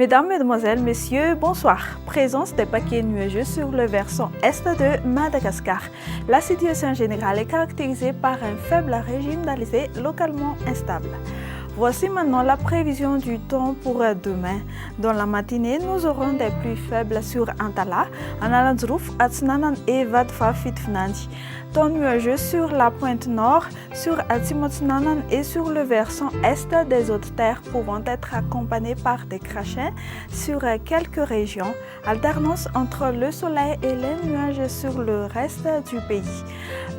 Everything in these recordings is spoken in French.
Mesdames, Mesdemoiselles, Messieurs, bonsoir. Présence des paquets nuageux sur le versant est de Madagascar. La situation générale est caractérisée par un faible régime d'alizé localement instable. Voici maintenant la prévision du temps pour demain. Dans la matinée, nous aurons des pluies faibles sur Antala, Analandrouf, Atsnanan et Vadfafitfnandi. Temps nuageux sur la pointe nord, sur Atimotsnanan et sur le versant est des hautes terres pouvant être accompagnés par des crachats sur quelques régions. Alternance entre le soleil et les nuages sur le reste du pays.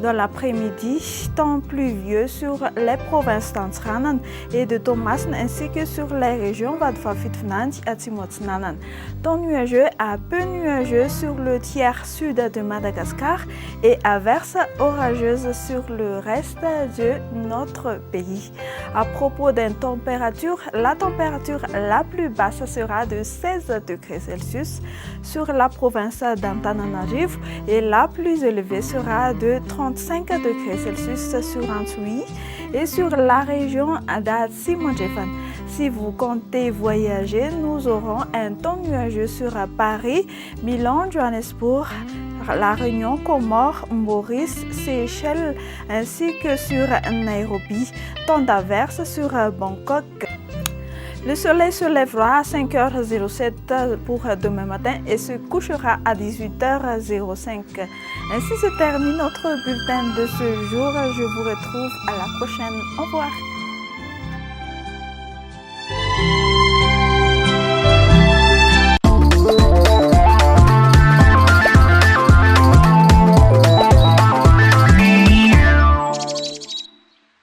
Dans l'après-midi, temps pluvieux sur les provinces d'Antsranan et de Thomas ainsi que sur les régions Vadfafitfnandi et Atimotsnanan. Temps nuageux à peu nuageux sur le tiers sud de Madagascar et averses orageuses sur le reste de notre pays. À propos d'une température, la température la plus basse sera de 16 degrés Celsius sur la province d'Antananarivo et la plus élevée sera de 35 degrés Celsius sur Antui et sur la région d'Atsimodjefan. Si vous comptez voyager, nous aurons un temps nuageux sur Paris, Milan, Johannesburg, La Réunion, Comores, Maurice, Seychelles ainsi que sur Nairobi. Temps d'averse sur Bangkok. Le soleil se lèvera à 5h07 pour demain matin et se couchera à 18h05. Ainsi se termine notre bulletin de ce jour. Je vous retrouve à la prochaine. Au revoir.